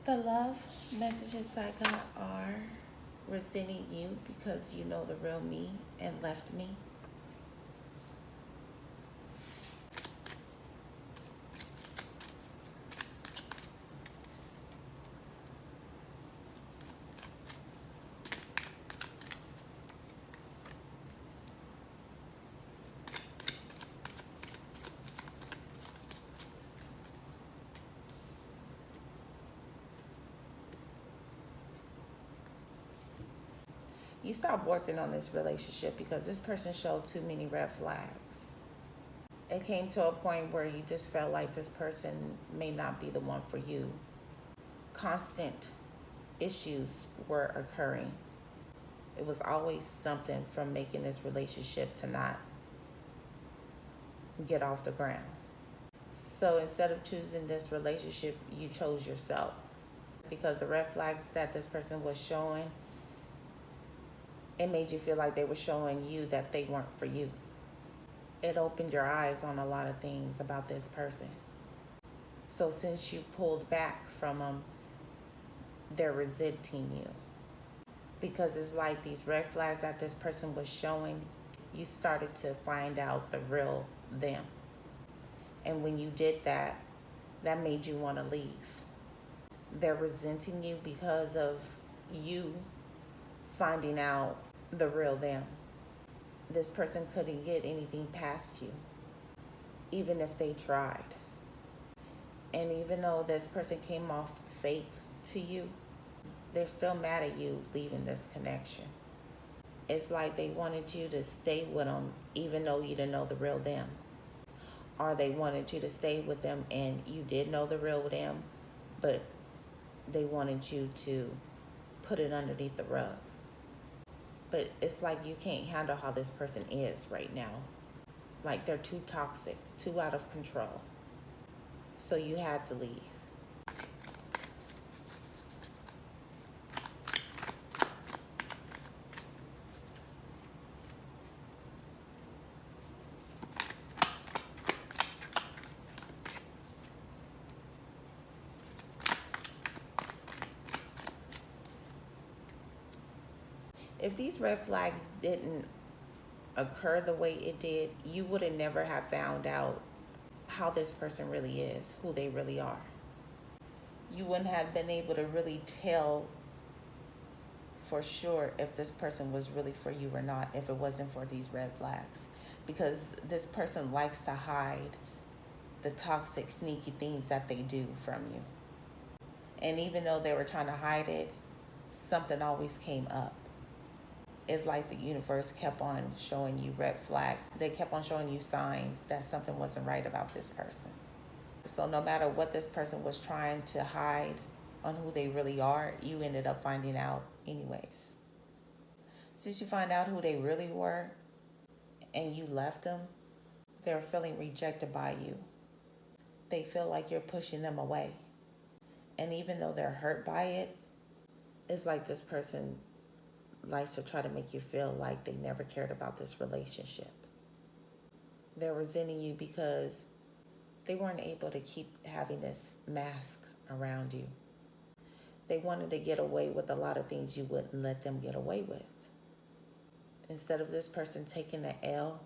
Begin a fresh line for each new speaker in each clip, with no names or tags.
The love messages I got are resenting you because you know the real me and left me. You stopped working on this relationship because this person showed too many red flags. It came to a point where you just felt like this person may not be the one for you. Constant issues were occurring. It was always something from making this relationship to not get off the ground. So instead of choosing this relationship, you chose yourself because the red flags that this person was showing, it made you feel like they were showing you that they weren't for you. It opened your eyes on a lot of things about this person. So since you pulled back from them, they're resenting you. Because it's like these red flags that this person was showing, you started to find out the real them. And when you did that, that made you want to leave. They're resenting you because of you finding out the real them. This person couldn't get anything past you, even if they tried. And even though this person came off fake to you, they're still mad at you leaving this connection. It's like they wanted you to stay with them even though you didn't know the real them. Or they wanted you to stay with them and you did know the real them, but they wanted you to put it underneath the rug. But it's like you can't handle how this person is right now. Like they're too toxic, too out of control. So you had to leave. If these red flags didn't occur the way it did, you would have never have found out how this person really is, who they really are. You wouldn't have been able to really tell for sure if this person was really for you or not if it wasn't for these red flags. Because this person likes to hide the toxic, sneaky things that they do from you. And even though they were trying to hide it, something always came up. It's like the universe kept on showing you red flags. They kept on showing you signs that something wasn't right about this person. So no matter what this person was trying to hide on who they really are, you ended up finding out anyways. Since you find out who they really were and you left them, they're feeling rejected by you. They feel like you're pushing them away. And even though they're hurt by it, it's like this person likes to try to make you feel like they never cared about this relationship. They're resenting you because they weren't able to keep having this mask around you. They wanted to get away with a lot of things you wouldn't let them get away with. Instead of this person taking the L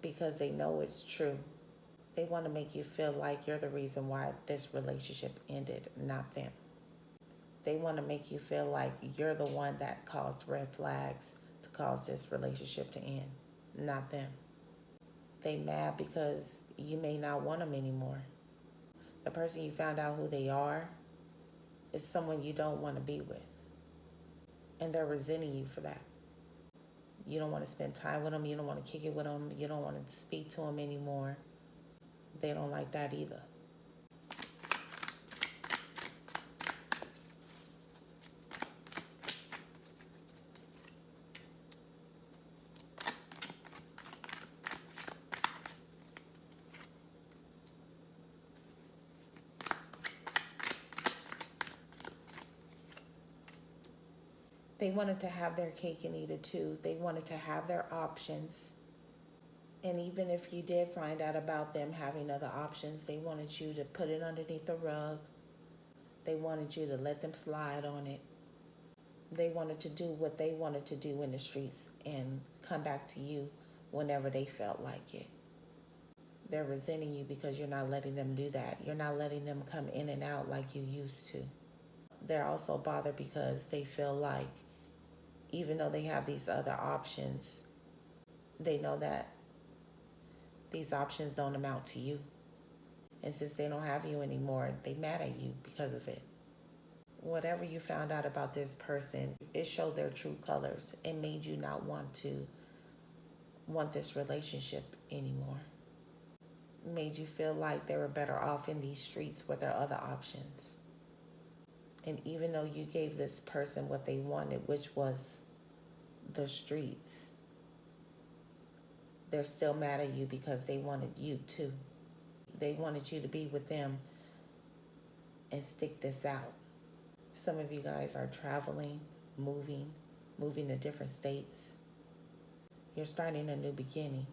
because they know it's true, they want to make you feel like you're the reason why this relationship ended, not them. They want to make you feel like you're the one that caused red flags to cause this relationship to end, not them. They mad because you may not want them anymore. The person you found out who they are is someone you don't want to be with. And they're resenting you for that. You don't want to spend time with them. You don't want to kick it with them. You don't want to speak to them anymore. They don't like that either. They wanted to have their cake and eat it too. They wanted to have their options. And even if you did find out about them having other options, they wanted you to put it underneath the rug. They wanted you to let them slide on it. They wanted to do what they wanted to do in the streets and come back to you whenever they felt like it. They're resenting you because you're not letting them do that. You're not letting them come in and out like you used to. They're also bothered because they feel like even though they have these other options, they know that these options don't amount to you. And since they don't have you anymore, they're mad at you because of it. Whatever you found out about this person, it showed their true colors. It made you not want this relationship anymore. It made you feel like they were better off in these streets with their other options. And even though you gave this person what they wanted, which was the streets, they're still mad at you because they wanted you too. They wanted you to be with them and stick this out. Some of you guys are traveling, moving to different states. You're starting a new beginning.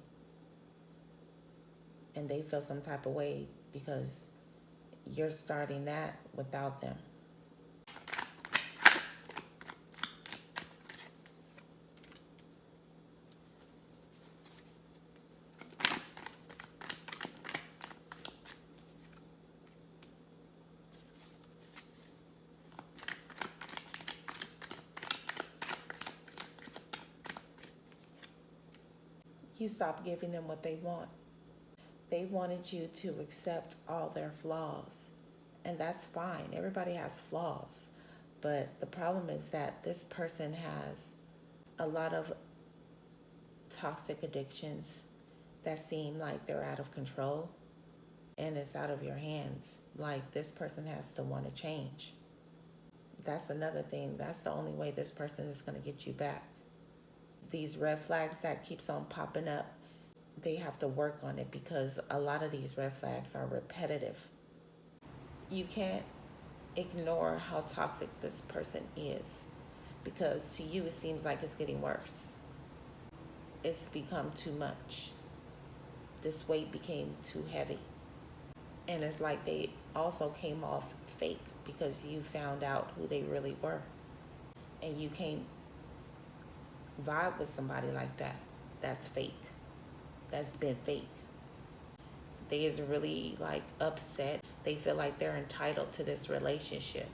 And they feel some type of way because you're starting that without them. You stopped giving them what they want. They wanted you to accept all their flaws. And that's fine. Everybody has flaws. But the problem is that this person has a lot of toxic addictions that seem like they're out of control and it's out of your hands. Like this person has to want to change. That's another thing. That's the only way this person is going to get you back. These red flags that keeps on popping up, they have to work on it because a lot of these red flags are repetitive. You can't ignore how toxic this person is because to you it seems like it's getting worse. It's become too much. This weight became too heavy. And it's like they also came off fake because you found out who they really were. And you can't vibe with somebody like that. That's fake. That's been fake. They is really like upset. They feel like they're entitled to this relationship.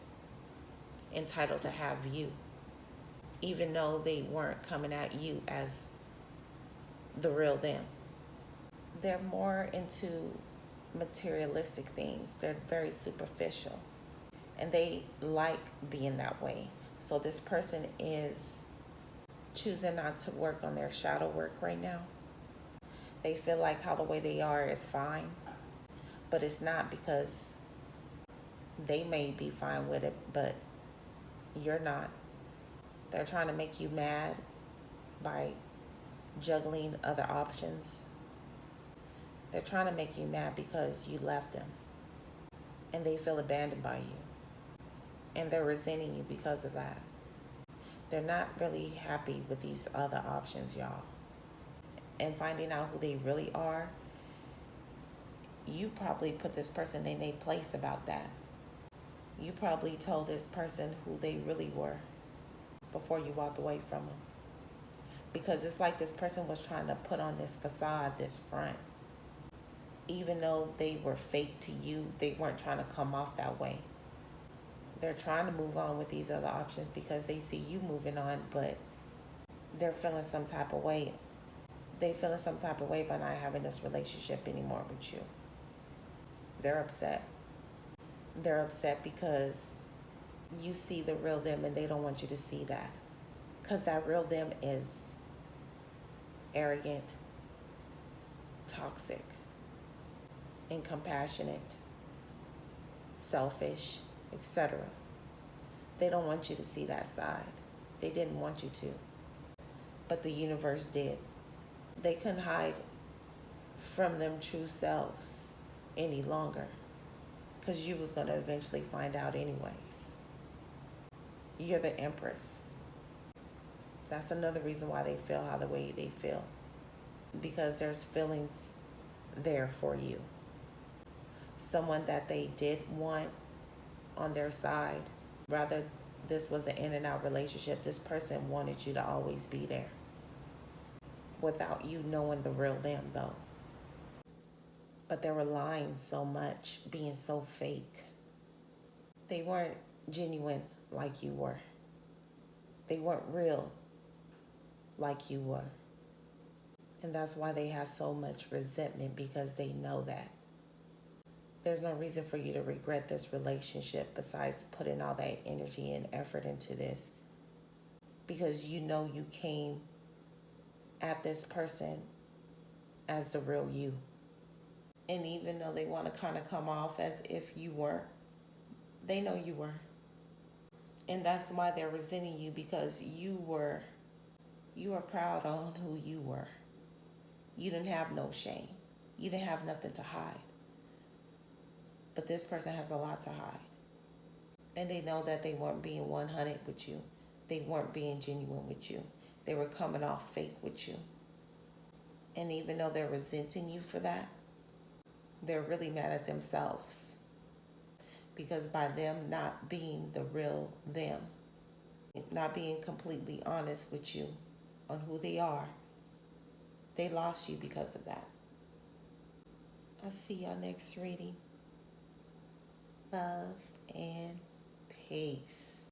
Entitled to have you. Even though they weren't coming at you as the real them. They're more into materialistic things. They're very superficial. And they like being that way. So this person is choosing not to work on their shadow work right now. They feel like how the way they are is fine. But it's not because they may be fine with it, but you're not. They're trying to make you mad by juggling other options. They're trying to make you mad because you left them and they feel abandoned by you and they're resenting you because of that. They're not really happy with these other options, y'all. And finding out who they really are, you probably put this person in a place about that. You probably told this person who they really were before you walked away from them. Because it's like this person was trying to put on this facade, this front. Even though they were fake to you, they weren't trying to come off that way. They're trying to move on with these other options because they see you moving on, but they're feeling some type of way. They feeling some type of way by not having this relationship anymore with you. They're upset. They're upset because you see the real them and they don't want you to see that. Because that real them is arrogant, toxic, incompassionate, selfish, etc. They don't want you to see that side. They didn't want you to. But the universe did. They couldn't hide from them true selves any longer because you was going to eventually find out anyways. You're the Empress. That's another reason why they feel how the way they feel. Because there's feelings there for you. Someone that they did want on their side. Rather, this was an in and out relationship. This person wanted you to always be there without you knowing the real them, though. But they were lying so much, being so fake. They weren't genuine like you were. They weren't real like you were. And that's why they have so much resentment, because they know that. There's no reason for you to regret this relationship besides putting all that energy and effort into this, because you know you came at this person as the real you. And even though they want to kind of come off as if you weren't, they know you were. And that's why they're resenting you, because you were proud on who you were. You didn't have no shame. You didn't have nothing to hide. But this person has a lot to hide. And they know that they weren't being 100 with you. They weren't being genuine with you. They were coming off fake with you. And even though they're resenting you for that, they're really mad at themselves. Because by them not being the real them, not being completely honest with you on who they are, they lost you because of that. I'll see y'all next reading. Love and peace.